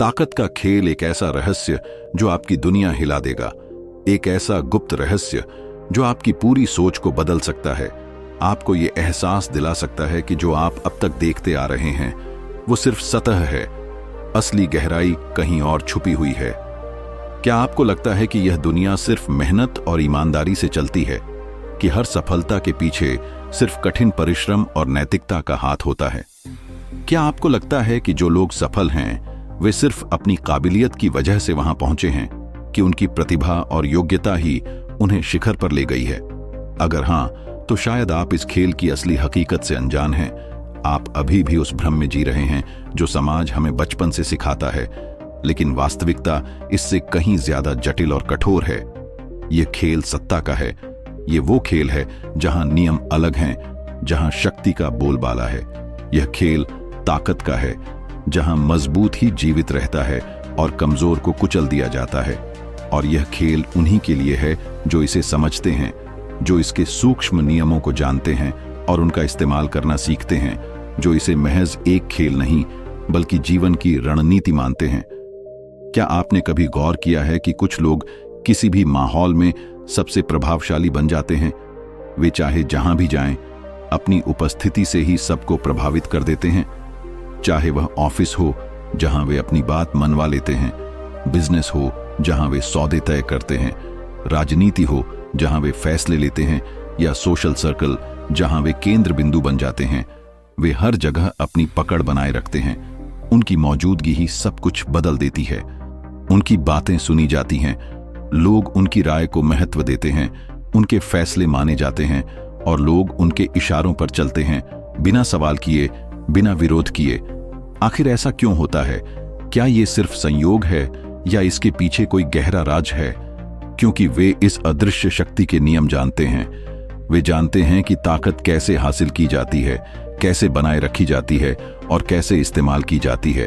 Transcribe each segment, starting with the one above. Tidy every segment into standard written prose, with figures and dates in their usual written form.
ताकत का खेल एक ऐसा रहस्य जो आपकी दुनिया हिला देगा, एक ऐसा गुप्त रहस्य जो आपकी पूरी सोच को बदल सकता है, आपको ये एहसास दिला सकता है कि जो आप अब तक देखते आ रहे हैं वो सिर्फ सतह है, असली गहराई कहीं और छुपी हुई है। क्या आपको लगता है कि यह दुनिया सिर्फ मेहनत और ईमानदारी से चलती है, कि हर सफलता के पीछे सिर्फ कठिन परिश्रम और नैतिकता का हाथ होता है? क्या आपको लगता है कि जो लोग सफल हैं वे सिर्फ अपनी काबिलियत की वजह से वहां पहुंचे हैं, कि उनकी प्रतिभा और योग्यता ही उन्हें शिखर पर ले गई है? अगर हां, तो शायद आप इस खेल की असली हकीकत से अनजान हैं। आप अभी भी उस भ्रम में जी रहे हैं जो समाज हमें बचपन से सिखाता है, लेकिन वास्तविकता इससे कहीं ज्यादा जटिल और कठोर है। यह खेल सत्ता का है। यह वो खेल है जहां नियम अलग हैं, जहां शक्ति का बोलबाला है। यह खेल ताकत का है, जहां मजबूत ही जीवित रहता है और कमजोर को कुचल दिया जाता है। और यह खेल उन्हीं के लिए है जो इसे समझते हैं, जो इसके सूक्ष्म नियमों को जानते हैं और उनका इस्तेमाल करना सीखते हैं, जो इसे महज एक खेल नहीं बल्कि जीवन की रणनीति मानते हैं। क्या आपने कभी गौर किया है कि कुछ लोग किसी भी माहौल में सबसे प्रभावशाली बन जाते हैं? वे चाहे जहां भी जाएं, अपनी उपस्थिति से ही सबको प्रभावित कर देते हैं। चाहे वह ऑफिस हो जहां वे अपनी बात मनवा लेते हैं, बिजनेस हो जहां वे सौदे तय करते हैं, राजनीति हो जहां वे फैसले लेते हैं, या सोशल सर्कल जहां वे केंद्र बिंदु बन जाते हैं, वे हर जगह अपनी पकड़ बनाए रखते हैं। उनकी मौजूदगी ही सब कुछ बदल देती है। उनकी बातें सुनी जाती हैं, लोग उनकी राय को महत्व देते हैं, उनके फैसले माने जाते हैं और लोग उनके इशारों पर चलते हैं, बिना सवाल किए, बिना विरोध किए। आखिर ऐसा क्यों होता है? क्या ये सिर्फ संयोग है या इसके पीछे कोई गहरा राज है? क्योंकि वे इस अदृश्य शक्ति के नियम जानते हैं। वे जानते हैं कि ताकत कैसे हासिल की जाती है, कैसे बनाए रखी जाती है और कैसे इस्तेमाल की जाती है।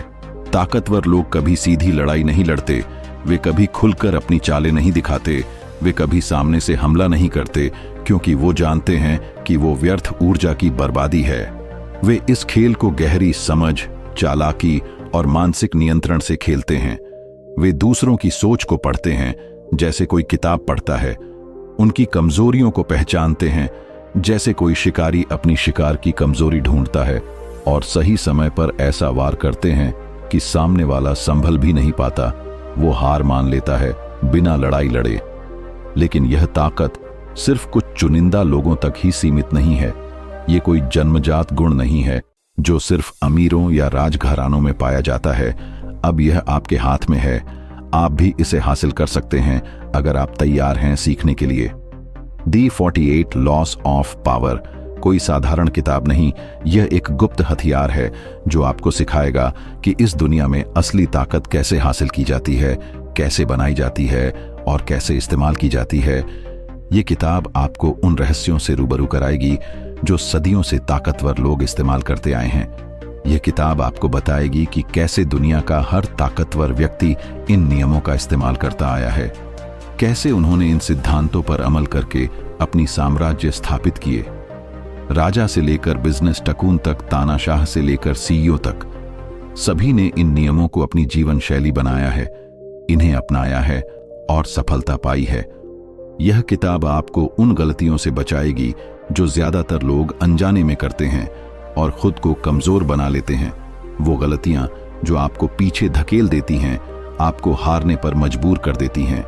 ताकतवर लोग कभी सीधी लड़ाई नहीं लड़ते, वे कभी खुलकर अपनी चालें नहीं दिखाते, वे कभी सामने से हमला नहीं करते, क्योंकि वो जानते हैं कि वो व्यर्थ ऊर्जा की बर्बादी है। वे इस खेल को गहरी समझ, चालाकी और मानसिक नियंत्रण से खेलते हैं। वे दूसरों की सोच को पढ़ते हैं जैसे कोई किताब पढ़ता है, उनकी कमजोरियों को पहचानते हैं जैसे कोई शिकारी अपनी शिकार की कमजोरी ढूंढता है, और सही समय पर ऐसा वार करते हैं कि सामने वाला संभल भी नहीं पाता, वो हार मान लेता है बिना लड़ाई लड़े। लेकिन यह ताकत सिर्फ कुछ चुनिंदा लोगों तक ही सीमित नहीं है। ये कोई जन्मजात गुण नहीं है जो सिर्फ अमीरों या राजघरानों में पाया जाता है। अब यह आपके हाथ में है। आप भी इसे हासिल कर सकते हैं अगर आप तैयार हैं सीखने के लिए। दी 48 लॉस ऑफ पावर कोई साधारण किताब नहीं, यह एक गुप्त हथियार है जो आपको सिखाएगा कि इस दुनिया में असली ताकत कैसे हासिल की जाती है, कैसे बनाई जाती है और कैसे इस्तेमाल की जाती है। ये किताब आपको उन रहस्यों से रूबरू कराएगी जो सदियों से ताकतवर लोग इस्तेमाल करते आए हैं। यह किताब आपको बताएगी कि कैसे दुनिया का हर ताकतवर व्यक्ति इन नियमों का इस्तेमाल करता आया है, कैसे उन्होंने इन सिद्धांतों पर अमल करके अपनी साम्राज्य स्थापित किए। राजा से लेकर बिजनेस टकून तक, तानाशाह से लेकर सीईओ तक, सभी ने इन नियमों को अपनी जीवन शैली बनाया है, इन्हें अपनाया है और सफलता पाई है। यह किताब आपको उन गलतियों से बचाएगी जो ज्यादातर लोग अनजाने में करते हैं और खुद को कमजोर बना लेते हैं। वो गलतियां जो आपको पीछे धकेल देती हैं, आपको हारने पर मजबूर कर देती हैं।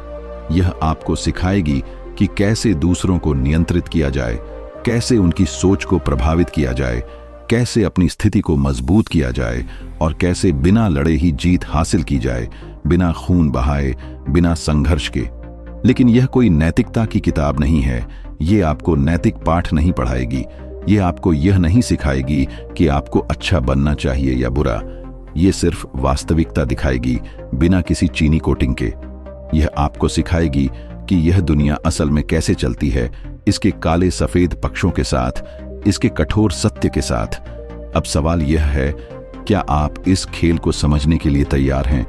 यह आपको सिखाएगी कि कैसे दूसरों को नियंत्रित किया जाए, कैसे उनकी सोच को प्रभावित किया जाए, कैसे अपनी स्थिति को मजबूत किया जाए और कैसे बिना लड़े ही जीत हासिल की जाए, बिना खून बहाए, बिना संघर्ष के। लेकिन यह कोई नैतिकता की किताब नहीं है। ये आपको नैतिक पाठ नहीं पढ़ाएगी। ये आपको यह नहीं सिखाएगी कि आपको अच्छा बनना चाहिए या बुरा। ये सिर्फ वास्तविकता दिखाएगी बिना किसी चीनी कोटिंग के। यह आपको सिखाएगी कि यह दुनिया असल में कैसे चलती है, इसके काले सफेद पक्षों के साथ, इसके कठोर सत्य के साथ। अब सवाल यह है, क्या आप इस खेल को समझने के लिए तैयार हैं?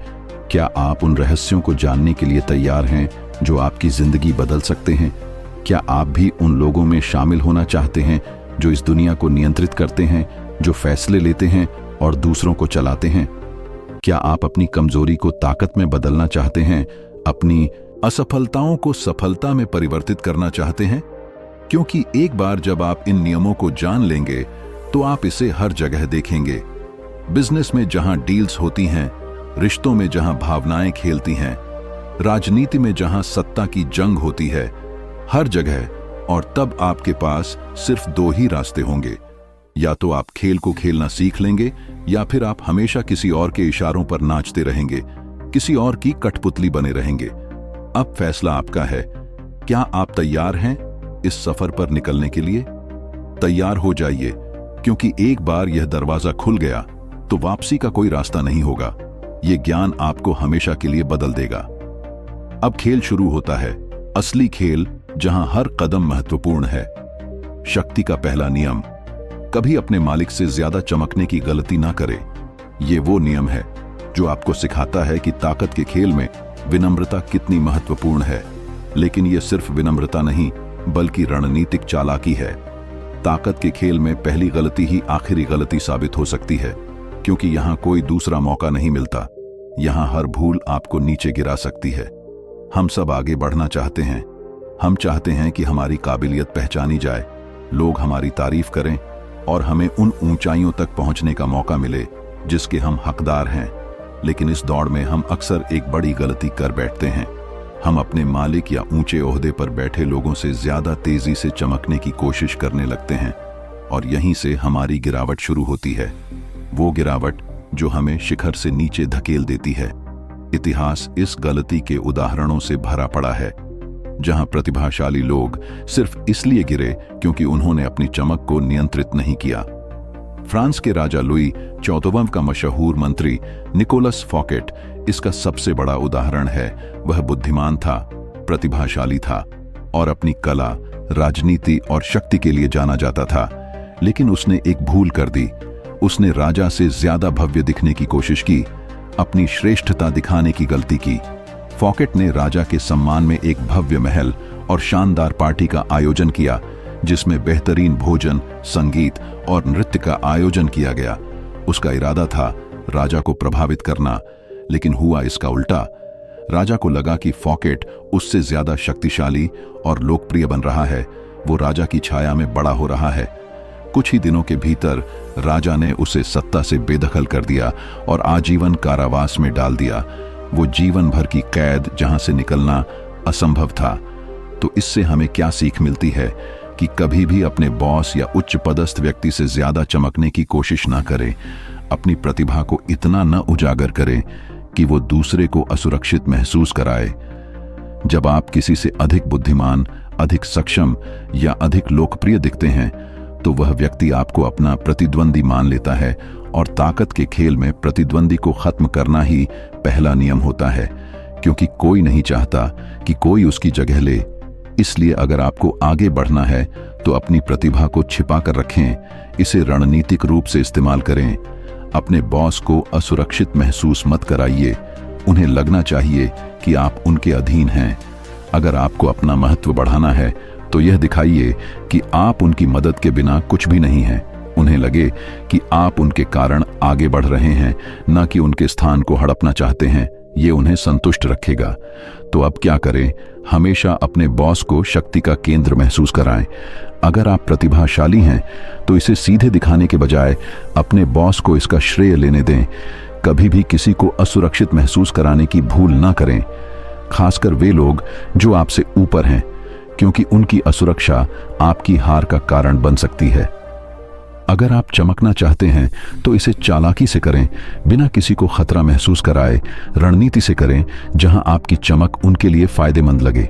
क्या आप उन रहस्यों को जानने के लिए तैयार हैं जो आपकी जिंदगी बदल सकते हैं? क्या आप भी उन लोगों में शामिल होना चाहते हैं जो इस दुनिया को नियंत्रित करते हैं, जो फैसले लेते हैं और दूसरों को चलाते हैं? क्या आप अपनी कमजोरी को ताकत में बदलना चाहते हैं? अपनी असफलताओं को सफलता में परिवर्तित करना चाहते हैं? क्योंकि एक बार जब आप इन नियमों को जान लेंगे तो आप इसे हर जगह देखेंगे। बिजनेस में जहां डील्स होती हैं, रिश्तों में जहां भावनाएं खेलती हैं, राजनीति में जहां सत्ता की जंग होती है, हर जगह। और तब आपके पास सिर्फ दो ही रास्ते होंगे, या तो आप खेल को खेलना सीख लेंगे या फिर आप हमेशा किसी और के इशारों पर नाचते रहेंगे, किसी और की कठपुतली बने रहेंगे। अब फैसला आपका है। क्या आप तैयार हैं इस सफर पर निकलने के लिए? तैयार हो जाइए, क्योंकि एक बार यह दरवाजा खुल गया तो वापसी का कोई रास्ता नहीं होगा। यह ज्ञान आपको हमेशा के लिए बदल देगा। अब खेल शुरू होता है, असली खेल, जहां हर कदम महत्वपूर्ण है। शक्ति का पहला नियम, कभी अपने मालिक से ज्यादा चमकने की गलती ना करें। यह वो नियम है जो आपको सिखाता है कि ताकत के खेल में विनम्रता कितनी महत्वपूर्ण है। लेकिन यह सिर्फ विनम्रता नहीं, बल्कि रणनीतिक चालाकी है। ताकत के खेल में पहली गलती ही आखिरी गलती साबित हो सकती है, क्योंकि यहां कोई दूसरा मौका नहीं मिलता। यहां हर भूल आपको नीचे गिरा सकती है। हम सब आगे बढ़ना चाहते हैं। हम चाहते हैं कि हमारी काबिलियत पहचानी जाए, लोग हमारी तारीफ करें और हमें उन ऊंचाइयों तक पहुंचने का मौका मिले जिसके हम हकदार हैं। लेकिन इस दौड़ में हम अक्सर एक बड़ी गलती कर बैठते हैं। हम अपने मालिक या ऊंचे ओहदे पर बैठे लोगों से ज्यादा तेजी से चमकने की कोशिश करने लगते हैं, और यहीं से हमारी गिरावट शुरू होती है। वो गिरावट जो हमें शिखर से नीचे धकेल देती है। इतिहास इस गलती के उदाहरणों से भरा पड़ा है, जहां प्रतिभाशाली लोग सिर्फ इसलिए गिरे क्योंकि उन्होंने अपनी चमक को नियंत्रित नहीं किया। फ्रांस के राजा लुई 14वां का मशहूर मंत्री निकोलस फॉकेट इसका सबसे बड़ा उदाहरण है। वह बुद्धिमान था, प्रतिभाशाली था और अपनी कला, राजनीति और शक्ति के लिए जाना जाता था। लेकिन उसने एक भूल कर दी। उसने राजा से ज्यादा भव्य दिखने की कोशिश की, अपनी श्रेष्ठता दिखाने की गलती की। फॉकेट ने राजा के सम्मान में एक भव्य महल और शानदार पार्टी का आयोजन किया, जिसमें बेहतरीन भोजन, संगीत और नृत्य का आयोजन किया गया। उसका इरादा था राजा को प्रभावित करना, लेकिन हुआ इसका उल्टा। राजा को लगा कि फॉकेट उससे ज्यादा शक्तिशाली और लोकप्रिय बन रहा है, वो राजा की छाया में बड़ा हो रहा है। कुछ ही दिनों के भीतर राजा ने उसे सत्ता से बेदखल कर दिया और आजीवन कारावास में डाल दिया। वो जीवन भर की कैद, जहां से निकलना असंभव था। तो इससे हमें क्या सीख मिलती है कि कभी भी अपने बॉस या उच्च पदस्थ व्यक्ति से ज्यादा चमकने की कोशिश ना करें। अपनी प्रतिभा को इतना न उजागर करें कि वो दूसरे को असुरक्षित महसूस कराए। जब आप किसी से अधिक बुद्धिमान, अधिक सक्षम या अधिक लोकप्रिय दिखते हैं, तो वह व्यक्ति आपको अपना प्रतिद्वंदी मान लेता है, और ताकत के खेल में प्रतिद्वंदी को खत्म करना ही पहला नियम होता है, क्योंकि कोई नहीं चाहता कि कोई उसकी जगह ले। इसलिए अगर आपको आगे बढ़ना है तो अपनी प्रतिभा को छिपा कर रखें, इसे रणनीतिक रूप से इस्तेमाल करें। अपने बॉस को असुरक्षित महसूस मत कराइए। उन्हें लगना चाहिए कि आप उनके अधीन हैं। अगर आपको अपना महत्व बढ़ाना है तो यह दिखाइए कि आप उनकी मदद के बिना कुछ भी नहीं हैं। उन्हें लगे कि आप उनके कारण आगे बढ़ रहे हैं, न कि उनके स्थान को हड़पना चाहते हैं। ये उन्हें संतुष्ट रखेगा। तो अब क्या करें? हमेशा अपने बॉस को शक्ति का केंद्र महसूस कराएं। अगर आप प्रतिभाशाली हैं तो इसे सीधे दिखाने के बजाय अपने बॉस को इसका श्रेय लेने दें। कभी भी किसी को असुरक्षित महसूस कराने की भूल ना करें, खासकर वे लोग जो आपसे ऊपर हैं, क्योंकि उनकी असुरक्षा आपकी हार का कारण बन सकती है। अगर आप चमकना चाहते हैं तो इसे चालाकी से करें, बिना किसी को खतरा महसूस कराए। रणनीति से करें, जहां आपकी चमक उनके लिए फायदेमंद लगे।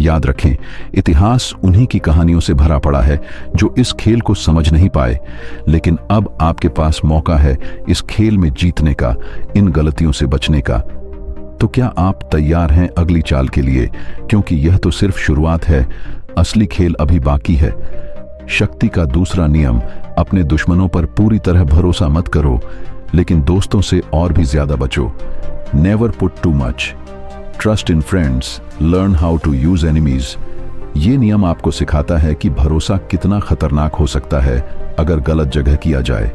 याद रखें, इतिहास उन्हीं की कहानियों से भरा पड़ा है जो इस खेल को समझ नहीं पाए। लेकिन अब आपके पास मौका है इस खेल में जीतने का, इन गलतियों से बचने का। तो क्या आप तैयार हैं अगली चाल के लिए? क्योंकि यह तो सिर्फ शुरुआत है, असली खेल अभी बाकी है। शक्ति का दूसरा नियम, अपने दुश्मनों पर पूरी तरह भरोसा मत करो, लेकिन दोस्तों से और भी ज्यादा बचो। Never put too much, trust in friends, learn how to use enemies. ये नियम आपको सिखाता है कि भरोसा कितना खतरनाक हो सकता है अगर गलत जगह किया जाए।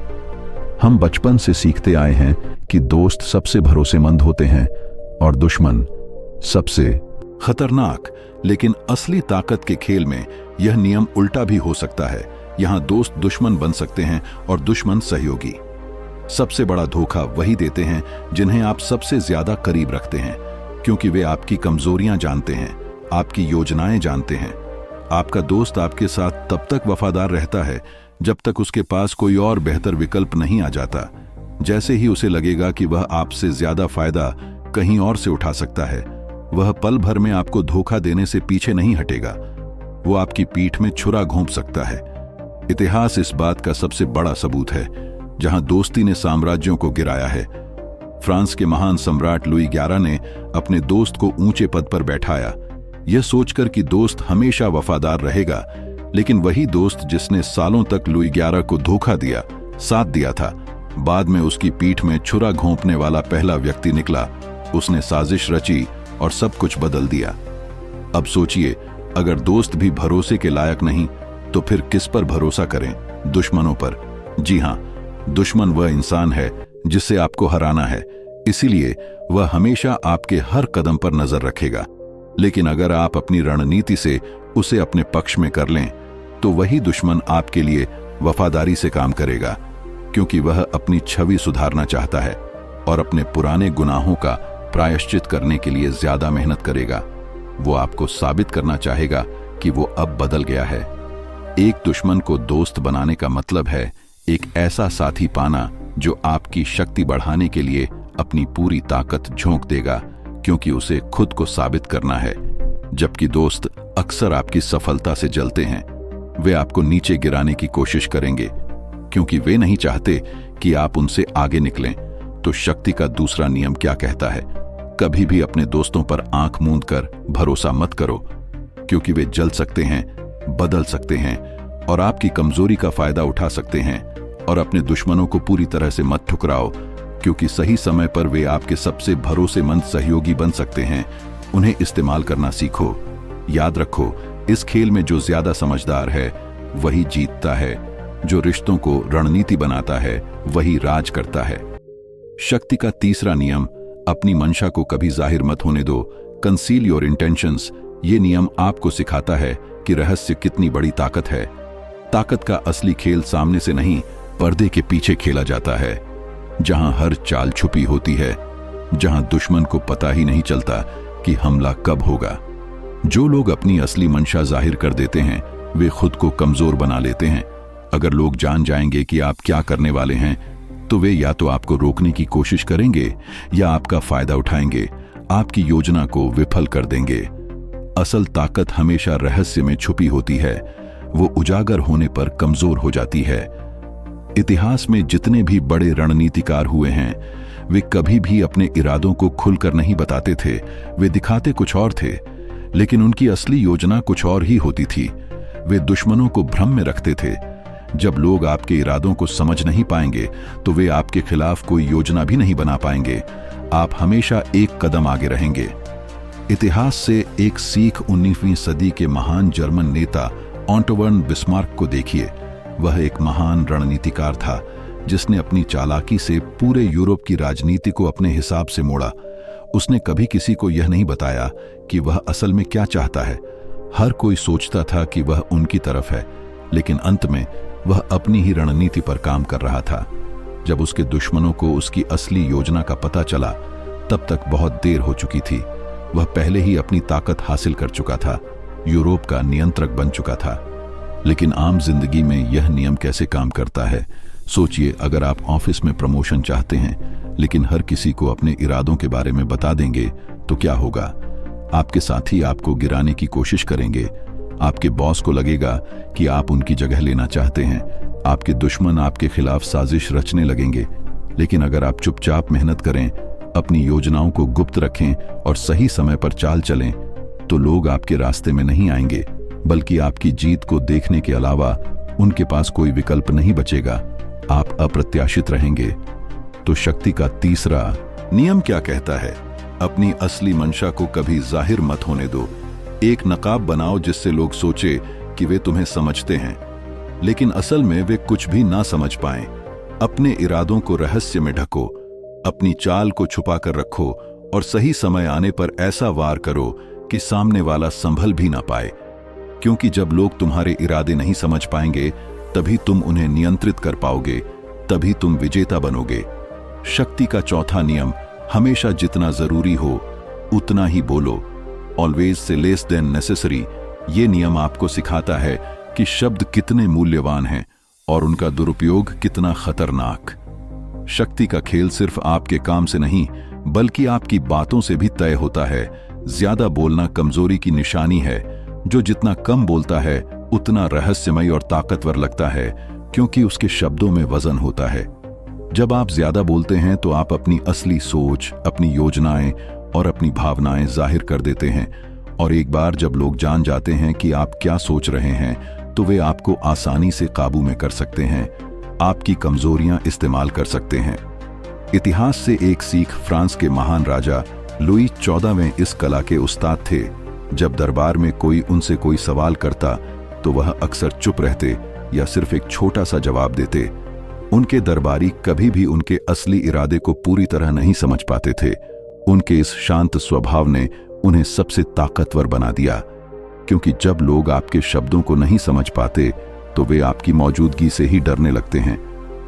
हम बचपन से सीखते आए हैं कि दोस्त सबसे भरोसेमंद होते हैं और दुश्मन सबसे खतरनाक। लेकिन असली ताकत के खेल में यह नियम उल्टा भी हो सकता है। यहां दोस्त दुश्मन बन सकते हैं और दुश्मन सहयोगी। सबसे बड़ा धोखा वही देते हैं जिन्हें आप सबसे ज्यादा करीब रखते हैं, क्योंकि वे आपकी कमजोरियां जानते हैं, आपकी योजनाएं जानते हैं। आपका दोस्त आपके साथ तब तक वफादार रहता है जब तक उसके पास कोई और बेहतर विकल्प नहीं आ जाता। जैसे ही उसे लगेगा कि वह आपसे ज्यादा फायदा कहीं और से उठा सकता है, वह पल भर में आपको धोखा देने से पीछे नहीं हटेगा। वो आपकी पीठ में छुरा घोंप सकता है। इतिहास इस बात का सबसे बड़ा सबूत है। जहां दोस्ती ने साम्राज्यों को गिराया है। फ्रांस के महान सम्राट लुई 11 ने अपने दोस्त को ऊंचे पद पर बैठाया, यह सोचकर कि दोस्त हमेशा वफादार रहेगा। लेकिन वही दोस्त जिसने सालों तक लुई 11 को धोखा दिया, साथ दिया था, बाद में उसकी पीठ में छुरा घोंपने वाला पहला व्यक्ति निकला। उसने साजिश रची और सब कुछ बदल दिया। अब सोचिए, अगर दोस्त भी भरोसे के लायक नहीं तो फिर किस पर भरोसा करें? दुश्मनों पर। जी हां, दुश्मन वह इंसान है जिसे आपको हराना है, इसीलिए वह हमेशा आपके हर कदम पर नजर रखेगा। लेकिन अगर आप अपनी रणनीति से उसे अपने पक्ष में कर लें, तो वही दुश्मन आपके लिए वफादारी से काम करेगा, क्योंकि वह अपनी छवि सुधारना चाहता है और अपने पुराने गुनाहों का प्रायश्चित करने के लिए ज्यादा मेहनत करेगा। वो आपको साबित करना चाहेगा कि वो अब बदल गया है। एक दुश्मन को दोस्त बनाने का मतलब है एक ऐसा साथी पाना जो आपकी शक्ति बढ़ाने के लिए अपनी पूरी ताकत झोंक देगा, क्योंकि उसे खुद को साबित करना है। जबकि दोस्त अक्सर आपकी सफलता से जलते हैं। वे आपको नीचे गिराने की कोशिश करेंगे, क्योंकि वे नहीं चाहते कि आप उनसे आगे निकलें। तो शक्ति का दूसरा नियम क्या कहता है? कभी भी अपने दोस्तों पर आंख मूंद कर भरोसा मत करो, क्योंकि वे जल सकते हैं, बदल सकते हैं और आपकी कमजोरी का फायदा उठा सकते हैं। और अपने दुश्मनों को पूरी तरह से मत ठुकराओ, क्योंकि सही समय पर वे आपके सबसे भरोसेमंद सहयोगी बन सकते हैं। उन्हें इस्तेमाल करना सीखो। याद रखो, इस खेल में जो ज्यादा समझदार है वही जीतता है। जो रिश्तों को रणनीति बनाता है वही राज करता है। शक्ति का तीसरा नियम, अपनी मंशा को कभी जाहिर मत होने दो। Conceal your intentions. ये नियम आपको सिखाता है कि रहस्य कितनी बड़ी ताकत है। ताकत का असली खेल सामने से नहीं, पर्दे के पीछे खेला जाता है, जहां हर चाल छुपी होती है, जहां दुश्मन को पता ही नहीं चलता कि हमला कब होगा। जो लोग अपनी असली मंशा जाहिर कर देते हैं, वे खुद को कमजोर बना लेते हैं। अगर लोग जान जाएंगे कि आप क्या करने वाले हैं, तो वे या तो आपको रोकने की कोशिश करेंगे या आपका फायदा उठाएंगे, आपकी योजना को विफल कर देंगे। असल ताकत हमेशा रहस्य में छुपी होती है। वो उजागर होने पर कमजोर हो जाती है। इतिहास में जितने भी बड़े रणनीतिकार हुए हैं, वे कभी भी अपने इरादों को खुलकर नहीं बताते थे। वे दिखाते कुछ और थे, लेकिन उनकी असली योजना कुछ और ही होती थी। वे दुश्मनों को भ्रम में रखते थे। जब लोग आपके इरादों को समझ नहीं पाएंगे, तो वे आपके खिलाफ कोई योजना भी नहीं बना पाएंगे। आप हमेशा एक कदम आगे रहेंगे। इतिहास से एक सीख 19वीं सदी के महान जर्मन नेता ऑटोवन बिस्मार्क को देखिए। वह एक महान रणनीतिकार था, जिसने अपनी चालाकी से पूरे यूरोप की राजनीति को अपने हिसाब से मोड़ा। उसने कभी किसी को यह नहीं बताया कि वह असल में क्या चाहता है। हर कोई सोचता था कि वह उनकी तरफ है, लेकिन अंत में वह अपनी ही रणनीति पर काम कर रहा था। जब उसके दुश्मनों को उसकी असली योजना का पता चला, तब तक बहुत देर हो चुकी थी। वह पहले ही अपनी ताकत हासिल कर चुका था, यूरोप का नियंत्रक बन चुका था। लेकिन आम जिंदगी में यह नियम कैसे काम करता है? सोचिए, अगर आप ऑफिस में प्रमोशन चाहते हैं, लेकिन हर किसी को अपने इरादों के बारे में बता देंगे, तो क्या होगा? आपके साथी आपको गिराने की कोशिश करेंगे। आपके बॉस को लगेगा कि आप उनकी जगह लेना चाहते हैं। आपके दुश्मन आपके खिलाफ साजिश रचने लगेंगे। लेकिन अगर आप चुपचाप मेहनत करें, अपनी योजनाओं को गुप्त रखें और सही समय पर चाल चलें, तो लोग आपके रास्ते में नहीं आएंगे, बल्कि आपकी जीत को देखने के अलावा उनके पास कोई विकल्प नहीं बचेगा। आप अप्रत्याशित रहेंगे। तो शक्ति का तीसरा नियम क्या कहता है? अपनी असली मंशा को कभी जाहिर मत होने दो। एक नकाब बनाओ जिससे लोग सोचे कि वे तुम्हें समझते हैं, लेकिन असल में वे कुछ भी ना समझ पाएं। अपने इरादों को रहस्य में ढको, अपनी चाल को छुपा कर रखो और सही समय आने पर ऐसा वार करो कि सामने वाला संभल भी ना पाए। क्योंकि जब लोग तुम्हारे इरादे नहीं समझ पाएंगे, तभी तुम उन्हें नियंत्रित कर पाओगे, तभी तुम विजेता बनोगे। शक्ति का चौथा नियम, हमेशा जितना जरूरी हो उतना ही बोलो। Always say less than necessary. ये नियम आपको सिखाता है कि शब्द कितने मूल्यवान हैं और उनका दुरुपयोग कितना खतरनाक। शक्ति का खेल सिर्फ आपके काम से नहीं, बल्कि आपकी बातों से भी तय होता है। ज्यादा बोलना कमजोरी की निशानी है। जो जितना कम बोलता है उतना रहस्यमय और ताकतवर लगता है, क्योंकि उसके शब्दों में वजन होता है। जब आप ज्यादा बोलते हैं तो आप अपनी असली सोच, अपनी योजनाएं और अपनी भावनाएं जाहिर कर देते हैं। और एक बार जब लोग जान जाते हैं कि आप क्या सोच रहे हैं, तो वे आपको आसानी से काबू में कर सकते हैं, आपकी कमजोरियां इस्तेमाल कर सकते हैं। इतिहास से एक सीख, फ्रांस के महान राजा लुई 14वें इस कला के उस्ताद थे। जब दरबार में कोई उनसे कोई सवाल करता तो वह अक्सर चुप रहते या सिर्फ एक छोटा सा जवाब देते। उनके दरबारी कभी भी उनके असली इरादे को पूरी तरह नहीं समझ पाते थे। उनके इस शांत स्वभाव ने उन्हें सबसे ताकतवर बना दिया, क्योंकि जब लोग आपके शब्दों को नहीं समझ पाते तो वे आपकी मौजूदगी से ही डरने लगते हैं,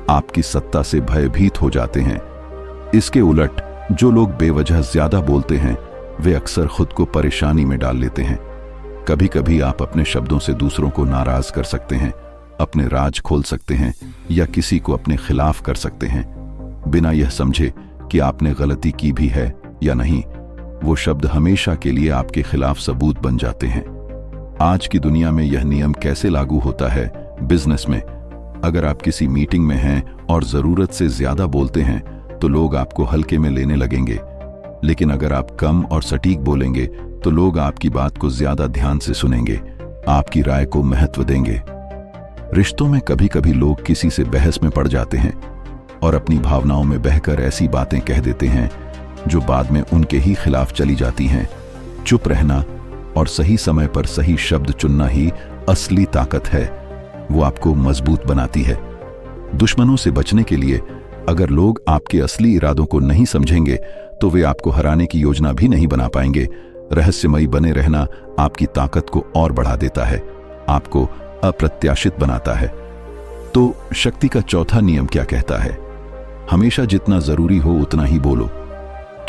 आपकी सत्ता से भयभीत हो जाते हैं। इसके उलट जो लोग बेवजह ज्यादा बोलते हैं, वे अक्सर खुद को परेशानी में डाल लेते हैं। कभी कभी आप अपने शब्दों से दूसरों को नाराज कर सकते हैं, अपने राज खोल सकते हैं या किसी को अपने खिलाफ कर सकते हैं, बिना यह समझे कि आपने गलती की भी है या नहीं। वो शब्द हमेशा के लिए आपके खिलाफ सबूत बन जाते हैं। आज की दुनिया में यह नियम कैसे लागू होता है? बिजनेस में अगर आप किसी मीटिंग में हैं और जरूरत से ज्यादा बोलते हैं तो लोग आपको हल्के में लेने लगेंगे, लेकिन अगर आप कम और सटीक बोलेंगे तो लोग आपकी बात को ज्यादा ध्यान से सुनेंगे, आपकी राय को महत्व देंगे। रिश्तों में कभी कभी लोग किसी से बहस में पड़ जाते हैं और अपनी भावनाओं में बहकर ऐसी बातें कह देते हैं जो बाद में उनके ही खिलाफ चली जाती हैं। चुप रहना और सही समय पर सही शब्द चुनना ही असली ताकत है। वो आपको मजबूत बनाती है। दुश्मनों से बचने के लिए अगर लोग आपके असली इरादों को नहीं समझेंगे तो वे आपको हराने की योजना भी नहीं बना पाएंगे। रहस्यमयी बने रहना आपकी ताकत को और बढ़ा देता है, आपको अप्रत्याशित बनाता है। तो शक्ति का चौथा नियम क्या कहता है? हमेशा जितना जरूरी हो उतना ही बोलो।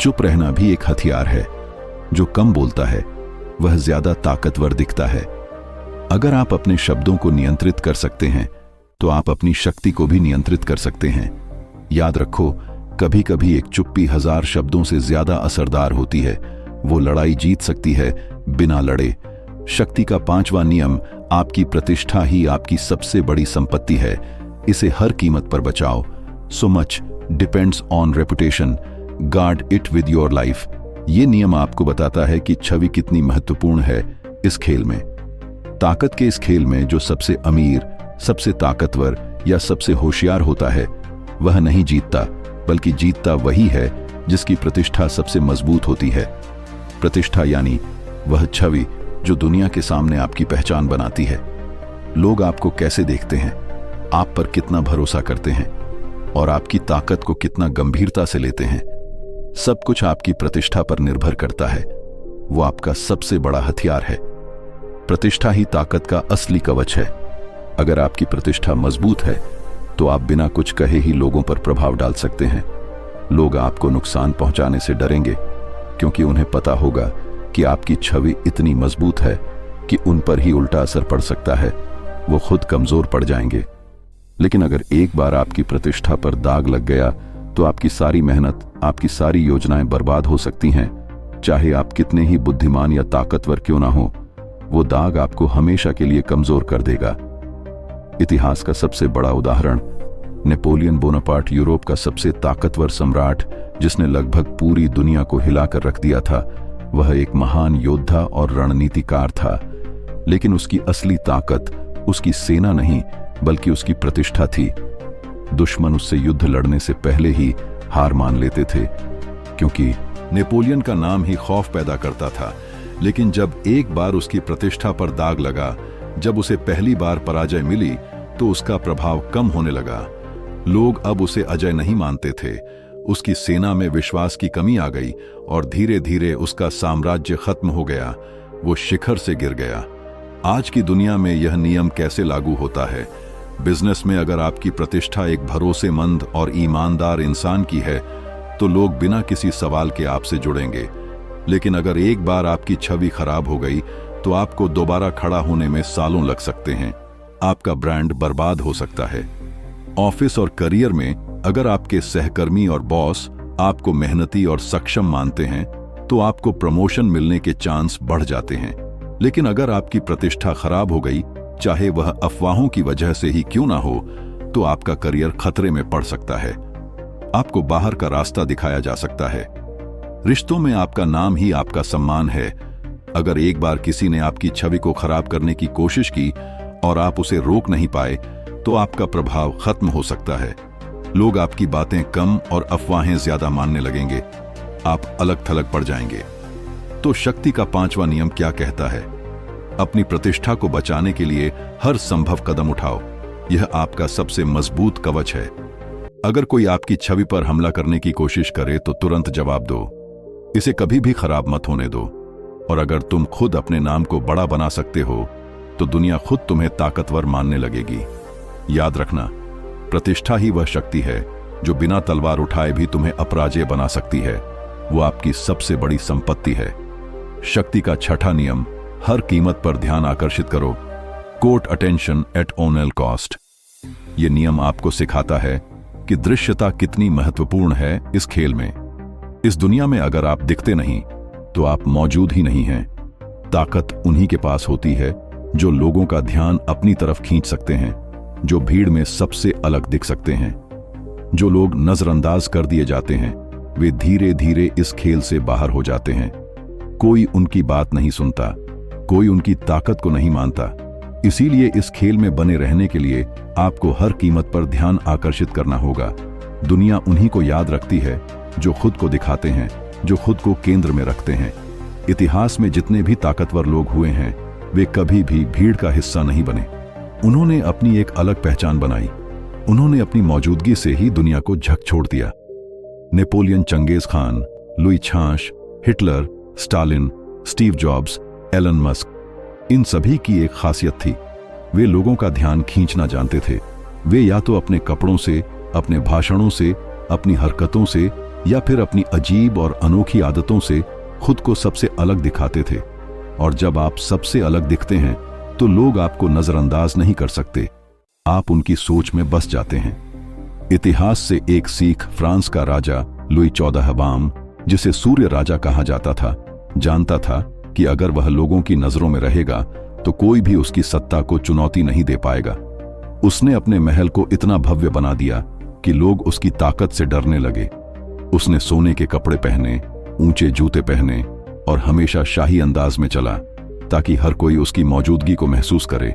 चुप रहना भी एक हथियार है। जो कम बोलता है वह ज्यादा ताकतवर दिखता है। अगर आप अपने शब्दों को नियंत्रित कर सकते हैं तो आप अपनी शक्ति को भी नियंत्रित कर सकते हैं। याद रखो, कभी कभी एक चुप्पी 1000 शब्दों से ज्यादा असरदार होती है। वो लड़ाई जीत सकती है बिना लड़े। शक्ति का 5वां नियम, आपकी प्रतिष्ठा ही आपकी सबसे बड़ी संपत्ति है। इसे हर कीमत पर बचाओ। So much depends on reputation, guard it with your life. ये नियम आपको बताता है कि छवि कितनी महत्वपूर्ण है इस खेल में। ताकत के इस खेल में जो सबसे अमीर, सबसे ताकतवर या सबसे होशियार होता है वह नहीं जीतता, बल्कि जीतता वही है जिसकी प्रतिष्ठा सबसे मजबूत होती है। प्रतिष्ठा यानी वह छवि जो दुनिया के सामने आपकी पहचान बनाती है। लोग आपको कैसे देखते हैं, आप पर कितना भरोसा करते हैं और आपकी ताकत को कितना गंभीरता से लेते हैं, सब कुछ आपकी प्रतिष्ठा पर निर्भर करता है। वो आपका सबसे बड़ा हथियार है। प्रतिष्ठा ही ताकत का असली कवच है। अगर आपकी प्रतिष्ठा मजबूत है तो आप बिना कुछ कहे ही लोगों पर प्रभाव डाल सकते हैं। लोग आपको नुकसान पहुंचाने से डरेंगे, क्योंकि उन्हें पता होगा कि आपकी छवि इतनी मजबूत है कि उन पर ही उल्टा असर पड़ सकता है। वो खुद कमजोर पड़ जाएंगे। लेकिन अगर एक बार आपकी प्रतिष्ठा पर दाग लग गया तो आपकी सारी मेहनत, आपकी सारी योजनाएं बर्बाद हो सकती हैं। चाहे आप कितने ही बुद्धिमान या ताकतवर क्यों ना हो, वो दाग आपको हमेशा के लिए कमजोर कर देगा। इतिहास का सबसे बड़ा उदाहरण नेपोलियन बोनापार्ट, यूरोप का सबसे ताकतवर सम्राट जिसने लगभग पूरी दुनिया को हिलाकर रख दिया था। वह एक महान योद्धा और रणनीतिकार था, लेकिन उसकी असली ताकत उसकी सेना नहीं बल्कि उसकी प्रतिष्ठा थी। दुश्मन उससे युद्ध लड़ने से पहले ही हार मान लेते थे, क्योंकि नेपोलियन का नाम ही खौफ पैदा करता था। लेकिन जब एक बार उसकी प्रतिष्ठा पर दाग लगा, जब उसे पहली बार पराजय मिली, तो उसका प्रभाव कम होने लगा। लोग अब उसे अजय नहीं मानते थे। उसकी सेना में विश्वास की कमी आ गई और धीरे धीरे उसका साम्राज्य खत्म हो गया। वो शिखर से गिर गया। आज की दुनिया में यह नियम कैसे लागू होता है? बिजनेस में अगर आपकी प्रतिष्ठा एक भरोसेमंद और ईमानदार इंसान की है तो लोग बिना किसी सवाल के आपसे जुड़ेंगे। लेकिन अगर एक बार आपकी छवि खराब हो गई तो आपको दोबारा खड़ा होने में सालों लग सकते हैं। आपका ब्रांड बर्बाद हो सकता है। ऑफिस और करियर में अगर आपके सहकर्मी और बॉस आपको मेहनती और सक्षम मानते हैं तो आपको प्रमोशन मिलने के चांस बढ़ जाते हैं। लेकिन अगर आपकी प्रतिष्ठा खराब हो गई, चाहे वह अफवाहों की वजह से ही क्यों ना हो, तो आपका करियर खतरे में पड़ सकता है। आपको बाहर का रास्ता दिखाया जा सकता है। रिश्तों में आपका नाम ही आपका सम्मान है। अगर एक बार किसी ने आपकी छवि को खराब करने की कोशिश की और आप उसे रोक नहीं पाए तो आपका प्रभाव खत्म हो सकता है। लोग आपकी बातें कम और अफवाहें ज्यादा मानने लगेंगे। आप अलग थलग पड़ जाएंगे। तो शक्ति का 5वां नियम क्या कहता है? अपनी प्रतिष्ठा को बचाने के लिए हर संभव कदम उठाओ। यह आपका सबसे मजबूत कवच है। अगर कोई आपकी छवि पर हमला करने की कोशिश करे तो तुरंत जवाब दो। इसे कभी भी खराब मत होने दो। और अगर तुम खुद अपने नाम को बड़ा बना सकते हो तो दुनिया खुद तुम्हें ताकतवर मानने लगेगी। याद रखना, प्रतिष्ठा ही वह शक्ति है जो बिना तलवार उठाए भी तुम्हें अपराजय बना सकती है। वो आपकी सबसे बड़ी संपत्ति है। शक्ति का 6वां नियम, हर कीमत पर ध्यान आकर्षित करो। Court attention at all cost. यह नियम आपको सिखाता है कि दृश्यता कितनी महत्वपूर्ण है इस खेल में। इस दुनिया में अगर आप दिखते नहीं तो आप मौजूद ही नहीं हैं। ताकत उन्हीं के पास होती है जो लोगों का ध्यान अपनी तरफ खींच सकते हैं, जो भीड़ में सबसे अलग दिख सकते हैं। जो लोग नजरअंदाज कर दिए जाते हैं वे धीरे धीरे इस खेल से बाहर हो जाते हैं। कोई उनकी बात नहीं सुनता, कोई उनकी ताकत को नहीं मानता। इसीलिए इस खेल में बने रहने के लिए आपको हर कीमत पर ध्यान आकर्षित करना होगा। दुनिया उन्हीं को याद रखती है जो खुद को दिखाते हैं, जो खुद को केंद्र में रखते हैं। इतिहास में जितने भी ताकतवर लोग हुए हैं वे कभी भी भीड़ का हिस्सा नहीं बने। उन्होंने अपनी एक अलग पहचान बनाई। उन्होंने अपनी मौजूदगी से ही दुनिया को झकझोर दिया। नेपोलियन, चंगेज खान, लुई छांश, Hitler, Stalin, Steve Jobs, Elon Musk, इन सभी की एक खासियत थी। वे लोगों का ध्यान खींचना जानते थे। वे या तो अपने कपड़ों से, अपने भाषणों से, अपनी हरकतों से या फिर अपनी अजीब और अनोखी आदतों से खुद को सबसे अलग दिखाते थे। और जब आप सबसे अलग दिखते हैं तो लोग आपको नजरअंदाज नहीं कर सकते। आप उनकी सोच में बस जाते हैं। इतिहास से एक सीख फ्रांस का राजा लुई 14वां, जिसे सूर्य राजा कहा जाता था, जानता था कि अगर वह लोगों की नजरों में रहेगा तो कोई भी उसकी सत्ता को चुनौती नहीं दे पाएगा। उसने अपने महल को इतना भव्य बना दिया कि लोग उसकी ताकत से डरने लगे। उसने सोने के कपड़े पहने, ऊंचे जूते पहने और हमेशा शाही अंदाज में चला ताकि हर कोई उसकी मौजूदगी को महसूस करे।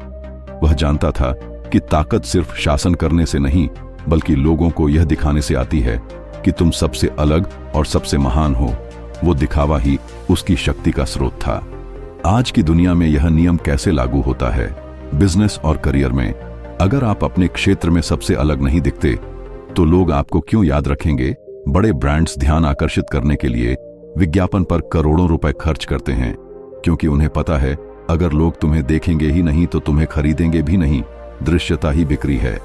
वह जानता था कि ताकत सिर्फ शासन करने से नहीं बल्कि लोगों को यह दिखाने से आती है कि तुम सबसे अलग और सबसे महान हो। वो दिखावा ही उसकी शक्ति का स्रोत था। आज की दुनिया में यह नियम कैसे लागू होता है? बिजनेस और करियर में अगर आप अपने क्षेत्र में सबसे अलग नहीं दिखते तो लोग आपको क्यों याद रखेंगे? बड़े ब्रांड्स ध्यान आकर्षित करने के लिए विज्ञापन पर करोड़ों रुपए खर्च करते हैं, क्योंकि उन्हें पता है अगर लोग तुम्हें देखेंगे ही नहीं तो तुम्हें खरीदेंगे भी नहीं। दृश्यता ही बिक्री है।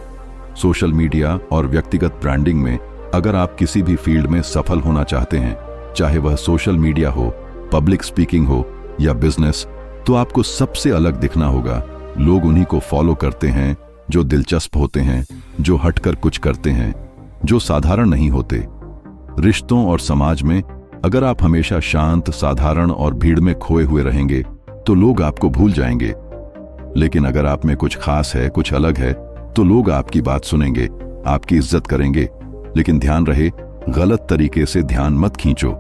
सोशल मीडिया और व्यक्तिगत ब्रांडिंग में अगर आप किसी भी फील्ड में सफल होना चाहते हैं, चाहे वह सोशल मीडिया हो, पब्लिक स्पीकिंग हो या बिजनेस, तो आपको सबसे अलग दिखना होगा। लोग उन्हीं को फॉलो करते हैं जो दिलचस्प होते हैं, जो हटकर कुछ करते हैं, जो साधारण नहीं होते। रिश्तों और समाज में अगर आप हमेशा शांत, साधारण और भीड़ में खोए हुए रहेंगे तो लोग आपको भूल जाएंगे। लेकिन अगर आप में कुछ खास है, कुछ अलग है, तो लोग आपकी बात सुनेंगे, आपकी इज्जत करेंगे। लेकिन ध्यान रहे, गलत तरीके से ध्यान मत खींचो।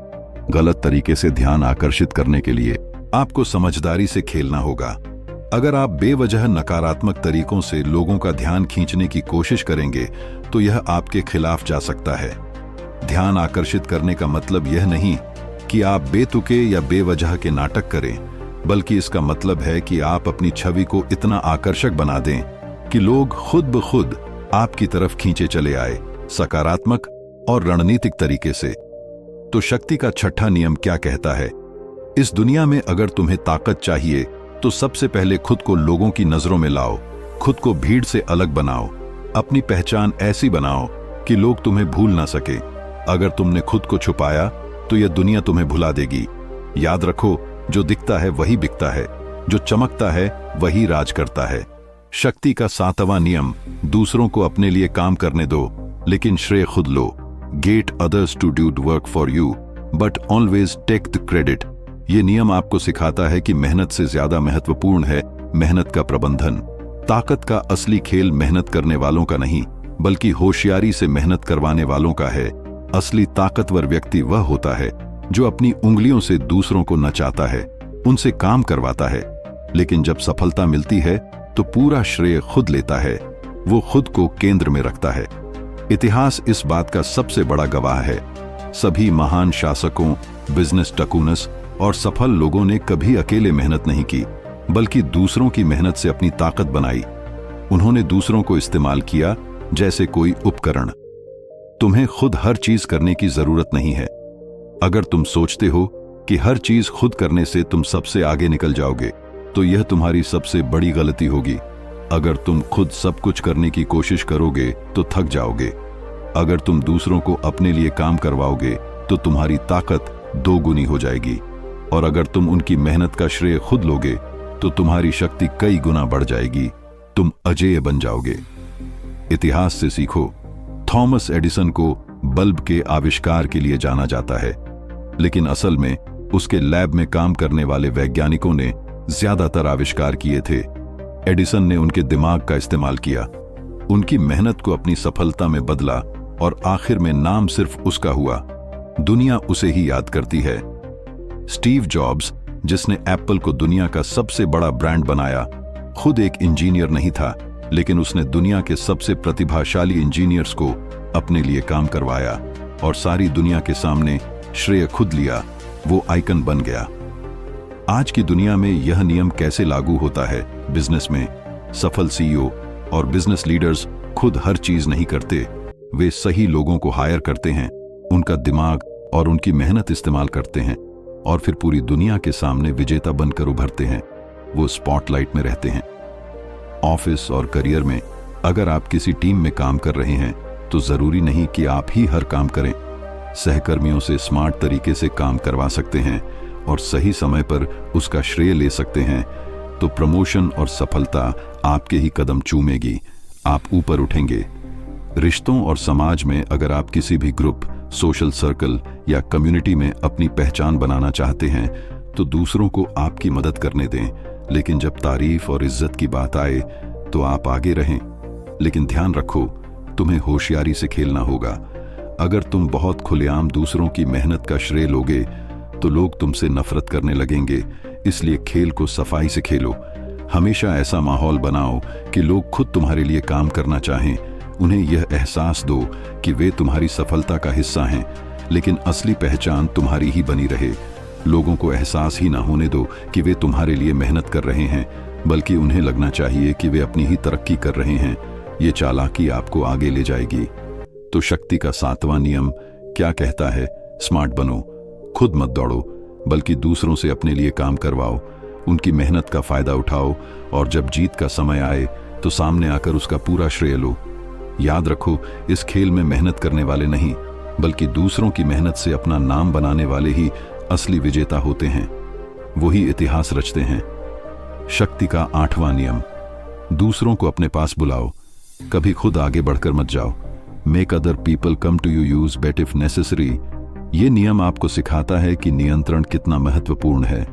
गलत तरीके से ध्यान आकर्षित करने के लिए आपको समझदारी से खेलना होगा। अगर आप बेवजह नकारात्मक तरीकों से लोगों का ध्यान खींचने की कोशिश करेंगे तो यह आपके खिलाफ जा सकता है। ध्यान आकर्षित करने का मतलब यह नहीं कि आप बेतुके या बेवजह के नाटक करें, बल्कि इसका मतलब है कि आप अपनी छवि को इतना आकर्षक बना दें कि लोग खुद ब खुद आपकी तरफ खींचे चले आए, सकारात्मक और रणनीतिक तरीके से। तो शक्ति का छठा नियम क्या कहता है? इस दुनिया में अगर तुम्हें ताकत चाहिए तो सबसे पहले खुद को लोगों की नजरों में लाओ, खुद को भीड़ से अलग बनाओ, अपनी पहचान ऐसी बनाओ कि लोग तुम्हें भूल ना सके। अगर तुमने खुद को छुपाया तो यह दुनिया तुम्हें भुला देगी। याद रखो, जो दिखता है वही बिकता है, जो चमकता है वही राज करता है। शक्ति का सातवां नियम, दूसरों को अपने लिए काम करने दो लेकिन श्रेय खुद लो। Get others to do work for you but always take the credit. ये नियम आपको सिखाता है कि मेहनत से ज्यादा महत्वपूर्ण है मेहनत का प्रबंधन। ताकत का असली खेल मेहनत करने वालों का नहीं, बल्कि होशियारी से मेहनत करवाने वालों का है। असली ताकतवर व्यक्ति वह होता है जो अपनी उंगलियों से दूसरों को नचाता है, उनसे काम करवाता है, लेकिन जब सफलता मिलती है तो पूरा श्रेय खुद लेता है। वो खुद को केंद्र में रखता है। इतिहास इस बात का सबसे बड़ा गवाह है। सभी महान शासकों, बिजनेस टकूनस और सफल लोगों ने कभी अकेले मेहनत नहीं की, बल्कि दूसरों की मेहनत से अपनी ताकत बनाई। उन्होंने दूसरों को इस्तेमाल किया जैसे कोई उपकरण। तुम्हें खुद हर चीज करने की जरूरत नहीं है। अगर तुम सोचते हो कि हर चीज खुद करने से तुम सबसे आगे निकल जाओगे, तो यह तुम्हारी सबसे बड़ी गलती होगी। अगर तुम खुद सब कुछ करने की कोशिश करोगे तो थक जाओगे। अगर तुम दूसरों को अपने लिए काम करवाओगे तो तुम्हारी ताकत दोगुनी हो जाएगी। और अगर तुम उनकी मेहनत का श्रेय खुद लोगे तो तुम्हारी शक्ति कई गुना बढ़ जाएगी। तुम अजेय बन जाओगे। इतिहास से सीखो। थॉमस एडिसन को बल्ब के आविष्कार के लिए जाना जाता है, लेकिन असल में उसके लैब में काम करने वाले वैज्ञानिकों ने ज्यादातर आविष्कार किए थे। एडिसन ने उनके दिमाग का इस्तेमाल किया, उनकी मेहनत को अपनी सफलता में बदला और आखिर में नाम सिर्फ उसका हुआ। दुनिया उसे ही याद करती है। स्टीव जॉब्स, जिसने एप्पल को दुनिया का सबसे बड़ा ब्रांड बनाया, खुद एक इंजीनियर नहीं था, लेकिन उसने दुनिया के सबसे प्रतिभाशाली इंजीनियर्स को अपने लिए काम करवाया और सारी दुनिया के सामने श्रेय खुद लिया। वो आइकन बन गया। आज की दुनिया में यह नियम कैसे लागू होता है? बिजनेस में सफल सीईओ और बिजनेस लीडर्स खुद हर चीज नहीं करते। वे सही लोगों को हायर करते हैं, उनका दिमाग और उनकी मेहनत इस्तेमाल करते हैं और फिर पूरी दुनिया के सामने विजेता बनकर उभरते हैं। वो स्पॉटलाइट में रहते हैं। ऑफिस और करियर में अगर आप किसी टीम में काम कर रहे हैं तो जरूरी नहीं कि आप ही हर काम करें। सहकर्मियों से स्मार्ट तरीके से काम करवा सकते हैं और सही समय पर उसका श्रेय ले सकते हैं, तो प्रमोशन और सफलता आपके ही कदम चूमेगी। आप ऊपर उठेंगे। रिश्तों और समाज में अगर आप किसी भी ग्रुप, सोशल सर्कल या कम्युनिटी में अपनी पहचान बनाना चाहते हैं तो दूसरों को आपकी मदद करने दें, लेकिन जब तारीफ और इज्जत की बात आए तो आप आगे रहें। लेकिन ध्यान रखो, तुम्हें होशियारी से खेलना होगा। अगर तुम बहुत खुलेआम दूसरों की मेहनत का श्रेय लोगे तो लोग तुमसे नफरत करने लगेंगे। इसलिए खेल को सफाई से खेलो। हमेशा ऐसा माहौल बनाओ कि लोग खुद तुम्हारे लिए काम करना चाहें। उन्हें यह एहसास दो कि वे तुम्हारी सफलता का हिस्सा हैं, लेकिन असली पहचान तुम्हारी ही बनी रहे। लोगों को एहसास ही ना होने दो कि वे तुम्हारे लिए मेहनत कर रहे हैं, बल्कि उन्हें लगना चाहिए कि वे अपनी ही तरक्की कर रहे हैं। ये चालाकी आपको आगे ले जाएगी। तो शक्ति का सातवां नियम क्या कहता है? स्मार्ट बनो। खुद मत दौड़ो, बल्कि दूसरों से अपने लिए काम करवाओ, उनकी मेहनत का फायदा उठाओ और जब जीत का समय आए तो सामने आकर उसका पूरा श्रेय लो। याद रखो, इस खेल में मेहनत करने वाले नहीं, बल्कि दूसरों की मेहनत से अपना नाम बनाने वाले ही असली विजेता होते हैं। वही इतिहास रचते हैं। शक्ति का आठवां नियम, दूसरों को अपने पास बुलाओ, कभी खुद आगे बढ़कर मत जाओ। Make other people come to you, use bait if necessary. ये नियम आपको सिखाता है कि नियंत्रण कितना महत्वपूर्ण है।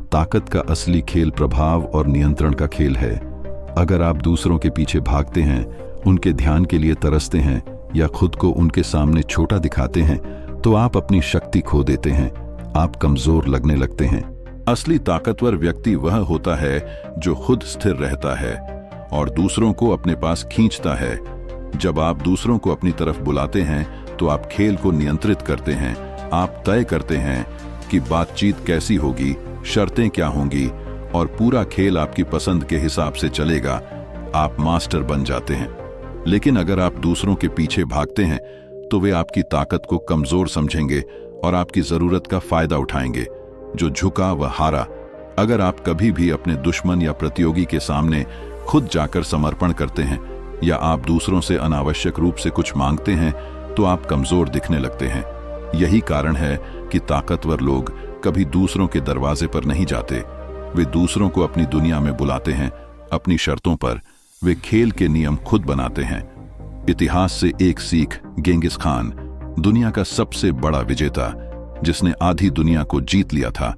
ताकत का असली खेल प्रभाव और नियंत्रण का खेल है। अगर आप दूसरों के पीछे भागते हैं, उनके ध्यान के लिए तरसते हैं या खुद को उनके सामने छोटा दिखाते हैं, तो आप अपनी शक्ति खो देते हैं। आप कमजोर लगने लगते हैं। असली ताकतवर व्यक्ति वह होता है जो खुद स्थिर रहता है और दूसरों को अपने पास खींचता है। जब आप दूसरों को अपनी तरफ बुलाते हैं तो आप खेल को नियंत्रित करते हैं। आप तय करते हैं कि बातचीत कैसी होगी, शर्तें क्या होंगी और पूरा खेल आपकी पसंद के हिसाब से चलेगा। आप मास्टर बन जाते हैं। लेकिन अगर आप दूसरों के पीछे भागते हैं तो वे आपकी ताकत को कमजोर समझेंगे और आपकी जरूरत का फायदा उठाएंगे। जो झुका वह हारा। अगर आप कभी भी अपने दुश्मन या प्रतियोगी के सामने खुद जाकर समर्पण करते हैं या आप दूसरों से अनावश्यक रूप से कुछ मांगते हैं तो आप कमजोर दिखने लगते हैं। यही कारण है कि ताकतवर लोग कभी दूसरों के दरवाजे पर नहीं जाते। वे दूसरों को अपनी दुनिया में बुलाते हैं, अपनी शर्तों पर। वे खेल के नियम खुद बनाते हैं। इतिहास से एक सीख। गेंगिस खान, दुनिया का सबसे बड़ा विजेता जिसने आधी दुनिया को जीत लिया था,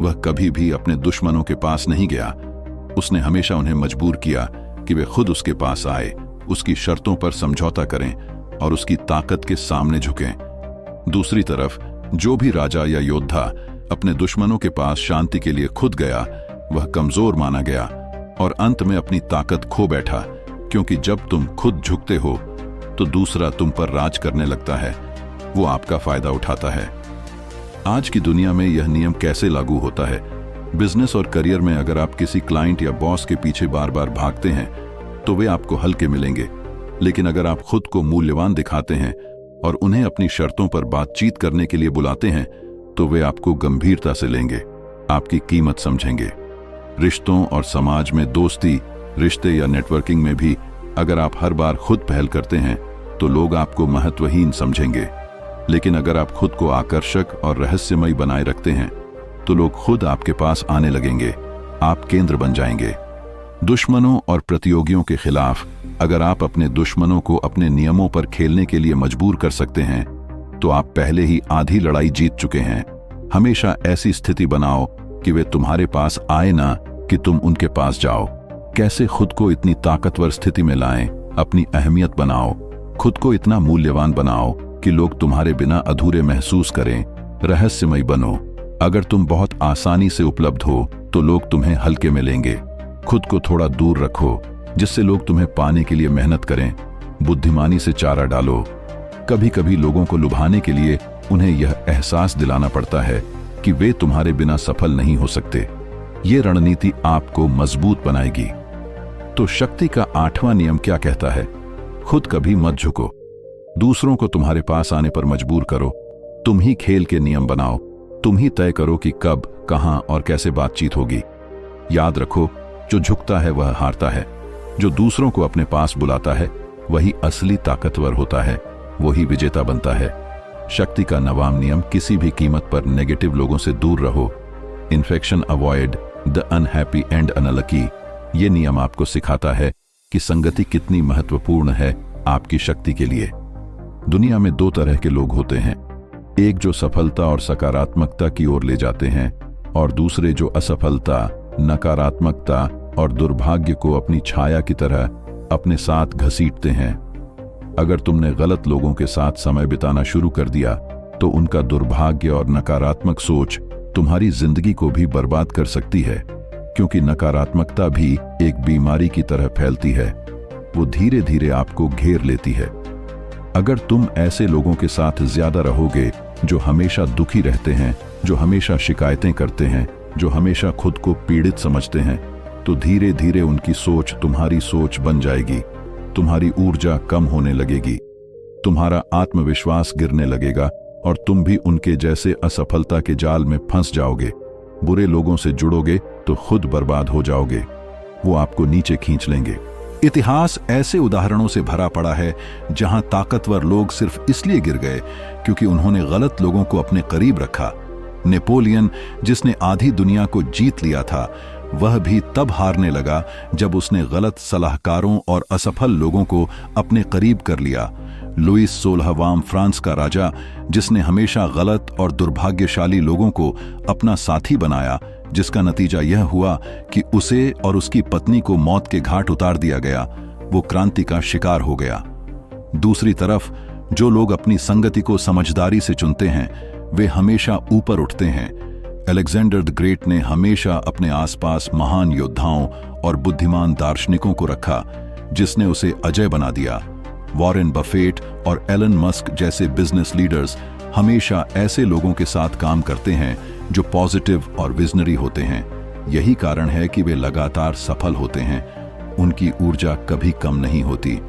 वह कभी भी अपने दुश्मनों के पास नहीं गया। उसने हमेशा उन्हें मजबूर किया कि वे खुद उसके पास आए, उसकी शर्तों पर समझौता करें और उसकी ताकत के सामने झुकें। दूसरी तरफ जो भी राजा या योद्धा अपने दुश्मनों के पास शांति के लिए खुद गया, वह कमजोर माना गया और अंत में अपनी ताकत खो बैठा, क्योंकि जब तुम खुद झुकते हो तो दूसरा तुम पर राज करने लगता है, वो आपका फायदा उठाता है। आज की दुनिया में यह नियम कैसे लागू होता है? बिजनेस और करियर में अगर आप किसी क्लाइंट या बॉस के पीछे बार बार भागते हैं तो वे आपको हल्के मिलेंगे, लेकिन अगर आप खुद को मूल्यवान दिखाते हैं और उन्हें अपनी शर्तों पर बातचीत करने के लिए बुलाते हैं तो वे आपको गंभीरता से लेंगे, आपकी कीमत समझेंगे। रिश्तों और समाज में, दोस्ती, रिश्ते या नेटवर्किंग में भी अगर आप हर बार खुद पहल करते हैं तो लोग आपको महत्वहीन समझेंगे, लेकिन अगर आप खुद को आकर्षक और रहस्यमयी बनाए रखते हैं तो लोग खुद आपके पास आने लगेंगे, आप केंद्र बन जाएंगे। दुश्मनों और प्रतियोगियों के खिलाफ अगर आप अपने दुश्मनों को अपने नियमों पर खेलने के लिए मजबूर कर सकते हैं तो आप पहले ही आधी लड़ाई जीत चुके हैं। हमेशा ऐसी स्थिति बनाओ कि वे तुम्हारे पास आए ना कि तुम उनके पास जाओ। कैसे खुद को इतनी ताकतवर स्थिति में लाएं? अपनी अहमियत बनाओ, खुद को इतना मूल्यवान बनाओ कि लोग तुम्हारे बिना अधूरे महसूस करें। रहस्यमयी बनो। अगर तुम बहुत आसानी से उपलब्ध हो तो लोग तुम्हें हल्के में लेंगे। खुद को थोड़ा दूर रखो जिससे लोग तुम्हें पाने के लिए मेहनत करें। बुद्धिमानी से चारा डालो। कभी कभी लोगों को लुभाने के लिए उन्हें यह एहसास दिलाना पड़ता है कि वे तुम्हारे बिना सफल नहीं हो सकते। ये रणनीति आपको मजबूत बनाएगी। तो शक्ति का 8वां नियम क्या कहता है? खुद कभी मत झुको। दूसरों को तुम्हारे पास आने पर मजबूर करो। तुम ही खेल के नियम बनाओ। तुम ही तय करो कि कब, कहां और कैसे बातचीत होगी। याद रखो, जो झुकता है वह हारता है। जो दूसरों को अपने पास बुलाता है वही असली ताकतवर होता है, वही विजेता बनता है। शक्ति का 9वां नियम, किसी भी कीमत पर नेगेटिव लोगों से दूर रहो। Infection avoid the unhappy and unlucky. ये नियम आपको सिखाता है कि संगति कितनी महत्वपूर्ण है आपकी शक्ति के लिए। दुनिया में 2 तरह के लोग होते हैं, एक जो सफलता और सकारात्मकता की ओर ले जाते हैं और दूसरे जो असफलता, नकारात्मकता और दुर्भाग्य को अपनी छाया की तरह अपने साथ घसीटते हैं। अगर तुमने गलत लोगों के साथ समय बिताना शुरू कर दिया तो उनका दुर्भाग्य और नकारात्मक सोच तुम्हारी जिंदगी को भी बर्बाद कर सकती है, क्योंकि नकारात्मकता भी एक बीमारी की तरह फैलती है। वो धीरे धीरे आपको घेर लेती है। अगर तुम ऐसे लोगों के साथ ज्यादा रहोगे जो हमेशा दुखी रहते हैं, जो हमेशा शिकायतें करते हैं, जो हमेशा खुद को पीड़ित समझते हैं, तो धीरे धीरे उनकी सोच तुम्हारी सोच बन जाएगी। तुम्हारी ऊर्जा कम होने लगेगी, तुम्हारा आत्मविश्वास गिरने लगेगा और तुम भी उनके जैसे असफलता के जाल में फंस जाओगे। बुरे लोगों से जुड़ोगे तो खुद बर्बाद हो जाओगे। वो आपको नीचे खींच लेंगे। इतिहास ऐसे उदाहरणों से भरा पड़ा है जहां ताकतवर लोग सिर्फ इसलिए गिर गए क्योंकि उन्होंने गलत लोगों को अपने करीब रखा। नेपोलियन, जिसने आधी दुनिया को जीत लिया था, वह भी तब हारने लगा जब उसने गलत सलाहकारों और असफल लोगों को अपने करीब कर लिया। लुईस 16वां, फ्रांस का राजा, जिसने हमेशा गलत और दुर्भाग्यशाली लोगों को अपना साथी बनाया, जिसका नतीजा यह हुआ कि उसे और उसकी पत्नी को मौत के घाट उतार दिया गया, वो क्रांति का शिकार हो गया। दूसरी तरफ जो लोग अपनी संगति को समझदारी से चुनते हैं, वे हमेशा ऊपर उठते हैं। अलेक्जेंडर द ग्रेट ने हमेशा अपने आसपास महान योद्धाओं और बुद्धिमान दार्शनिकों को रखा, जिसने उसे अजय बना दिया। वॉरेन बफेट और एलन मस्क जैसे बिजनेस लीडर्स हमेशा ऐसे लोगों के साथ काम करते हैं जो पॉजिटिव और विजनरी होते हैं। यही कारण है कि वे लगातार सफल होते हैं। उनकी ऊर्जा कभी कम नहीं होती।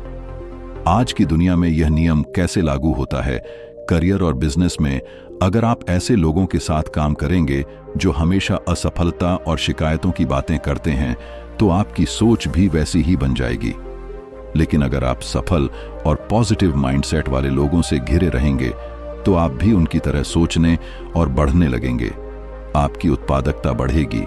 आज की दुनिया में यह नियम कैसे लागू होता है? करियर और बिजनेस में अगर आप ऐसे लोगों के साथ काम करेंगे जो हमेशा असफलता और शिकायतों की बातें करते हैं, तो आपकी सोच भी वैसी ही बन जाएगी। लेकिन अगर आप सफल और पॉजिटिव माइंडसेट वाले लोगों से घिरे रहेंगे, तो आप भी उनकी तरह सोचने और बढ़ने लगेंगे। आपकी उत्पादकता बढ़ेगी।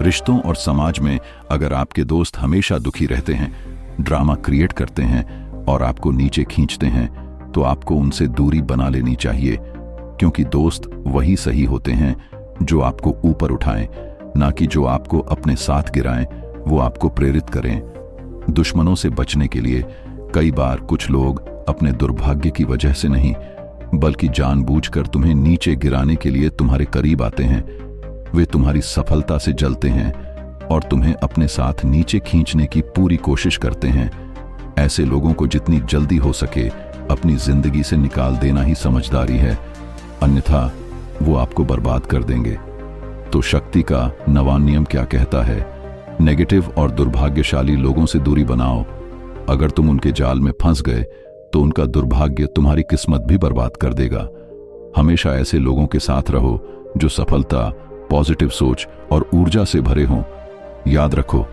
रिश्तों और समाज में अगर आपके दोस्त हमेशा दुखी रहते हैं, ड्रामा क्रिएट करते हैं और आपको नीचे खींचते हैं, तो आपको उनसे दूरी बना लेनी चाहिए, क्योंकि दोस्त वही सही होते हैं जो आपको ऊपर उठाएं, ना कि जो आपको अपने साथ गिराएं, वो आपको प्रेरित करें। दुश्मनों से बचने के लिए कई बार कुछ लोग अपने दुर्भाग्य की वजह से नहीं, बल्कि जानबूझकर तुम्हें नीचे गिराने के लिए तुम्हारे करीब आते हैं। वे तुम्हारी सफलता से जलते हैं और तुम्हें अपने साथ नीचे खींचने की पूरी कोशिश करते हैं। ऐसे लोगों को जितनी जल्दी हो सके अपनी जिंदगी से निकाल देना ही समझदारी है, अन्यथा वो आपको बर्बाद कर देंगे। तो शक्ति का नवा नियम क्या कहता है? नेगेटिव और दुर्भाग्यशाली लोगों से दूरी बनाओ। अगर तुम उनके जाल में फंस गए तो उनका दुर्भाग्य तुम्हारी किस्मत भी बर्बाद कर देगा। हमेशा ऐसे लोगों के साथ रहो जो सफलता, पॉजिटिव सोच और ऊर्जा से भरे हों। याद रखो,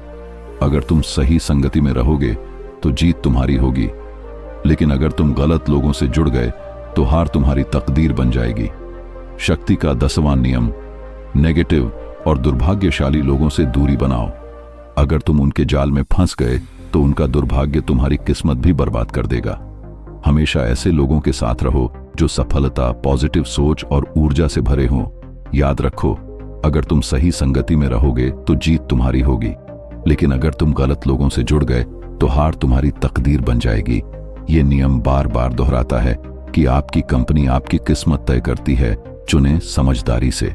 अगर तुम सही संगति में रहोगे तो जीत तुम्हारी होगी, लेकिन अगर तुम गलत लोगों से जुड़ गए तो हार तुम्हारी तकदीर बन जाएगी। शक्ति का 10वां नियम, नेगेटिव और दुर्भाग्यशाली लोगों से दूरी बनाओ। अगर तुम उनके जाल में फंस गए तो उनका दुर्भाग्य तुम्हारी किस्मत भी बर्बाद कर देगा। हमेशा ऐसे लोगों के साथ रहो जो सफलता, पॉजिटिव सोच और ऊर्जा से भरे हों। याद रखो, अगर तुम सही संगति में रहोगे तो जीत तुम्हारी होगी, लेकिन अगर तुम गलत लोगों से जुड़ गए तो हार तुम्हारी तकदीर बन जाएगी। ये नियम बार बार दोहराता है कि आपकी कंपनी आपकी किस्मत तय करती है। चुने समझदारी से।